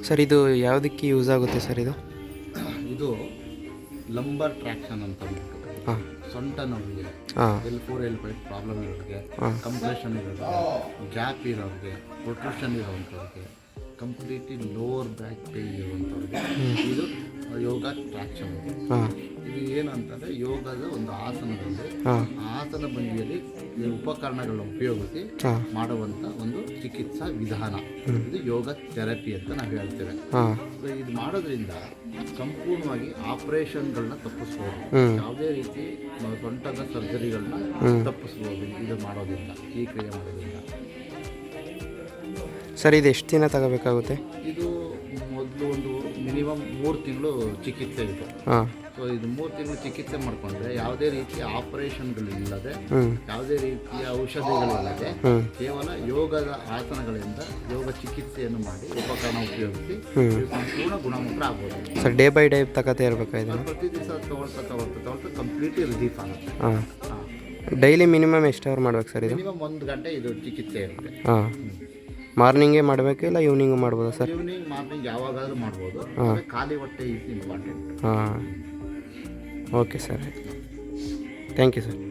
Sir ಇದು ಯಾವುದಕ್ಕೆ use ಆಗುತ್ತೆ ಸರ್ ಇದು? ಇದು ಲಂಬರ್ ಟ್ರ್ಯಾಕ್ಷನ್ ಅಂತ ಅಂದ್ಬಿಟ್ಟು ಹಾಂ ಸೊಂಟ ನೋವಿಗೆ, ಹಾಂ L4 L5 ಪ್ರಾಬ್ಲಮ್ ಇರೋರಿಗೆ, ಕಂಪ್ರೆಷನ್ ಇರೋರಿಗೆ, ಗ್ಯಾಪ್ ಇರೋರಿಗೆ, ಪ್ರೊಟ್ರೂಷನ್ ಇರೋವಂಥವ್ರಿಗೆ, ಕಂಪ್ಲೀಟ್ಲಿ ಲೋವರ್ ಬ್ಯಾಕ್ ಪೇನ್ ಇರುವಂಥವ್ರಿಗೆ ಇದು ಯೋಗ ಟ್ರ್ಯಾಕ್ಷನ್. ಹಾಂ ಇದು ಏನಂತಂದರೆ ಯೋಗದ ಒಂದು ಆಸನದಲ್ಲಿ ಹಾಂ ಆಸನ ಭಂಗಿಯಲ್ಲಿ ಈ ಉಪಕರಣಗಳನ್ನ ಉಪಯೋಗಿಸಿ ಹಾಂ ಮಾಡುವಂಥ ಒಂದು ಚಿಕಿತ್ಸಾ ವಿಧಾನ. ಇದು ಯೋಗ ಥೆರಪಿ ಅಂತ ನಾವು ಹೇಳ್ತೇವೆ. ಹಾಂ ಸೊ ಇದು ಮಾಡೋದ್ರಿಂದ ಸಂಪೂರ್ಣವಾಗಿ ಆಪರೇಷನ್ಗಳನ್ನ ತಪ್ಪಿಸ್ಬೋದು. ಯಾವುದೇ ರೀತಿ ಸೊಂಟದ ಸರ್ಜರಿಗಳನ್ನ ತಪ್ಪಿಸ್ಬೋದು ಇದು ಮಾಡೋದ್ರಿಂದ, ಈ ಕ್ರಿಯೆ ಮಾಡೋದ್ರಿಂದ. ಸರ್ ಇದು ಎಷ್ಟು ದಿನ ತಗೋಬೇಕಾಗುತ್ತೆ? ಇದು ಮೊದಲು ಒಂದು ಮಿನಿಮಮ್ 3 ತಿಂಗಳು ಚಿಕಿತ್ಸೆ ಇದೆ. ಹಾಂ ಸೊ ಇದು 3 ತಿಂಗಳು ಚಿಕಿತ್ಸೆ ಮಾಡಿಕೊಂಡ್ರೆ ಯಾವುದೇ ರೀತಿಯ ಆಪರೇಷನ್ಗಳಿಲ್ಲದೆ, ಯಾವುದೇ ರೀತಿಯ ಔಷಧಿಗಳಿಲ್ಲದೆ ಕೇವಲ ಯೋಗದ ಆಸನಗಳಿಂದ ಯೋಗ ಚಿಕಿತ್ಸೆಯನ್ನು ಮಾಡಿ ಉಪಕರಣ ಉಪಯೋಗಿಸಿ ಸಂಪೂರ್ಣ ಗುಣಮುಖ ಆಗ್ಬೋದು. ಸರ್ ಡೇ ಬೈ ಡೇ ತಗೋತಾ ಇರಬೇಕಾಗಿದೆ? ಪ್ರತಿ ದಿವಸ ತಗೊಳ್ತಾ ಕಂಪ್ಲೀಟ್ಲಿ ರಿಲೀಫ್ ಆಗುತ್ತೆ. ಹಾಂ ಡೈಲಿ ಮಿನಿಮಮ್ ಎಷ್ಟು ಅವರ್ ಮಾಡ್ಬೇಕು ಸರ್ ಇದು? ಮಿನಿಮಮ್ 1 ಗಂಟೆ ಇದು ಚಿಕಿತ್ಸೆ ಇರುತ್ತೆ. ಹಾಂ ಮಾರ್ನಿಂಗೇ ಮಾಡಬೇಕು ಇಲ್ಲ ಈವ್ನಿಂಗು ಮಾಡ್ಬೋದಾ ಸರ್? ಈವ್ನಿಂಗ್ ಮಾರ್ನಿಂಗ್ ಯಾವಾಗಾದ್ರೂ ಮಾಡ್ಬೋದು. ಖಾಲಿ ಹೊಟ್ಟೆ ಈಸ್ ಇಂಪಾರ್ಟೆಂಟ್. ಹಾಂ okay sir, thank you sir.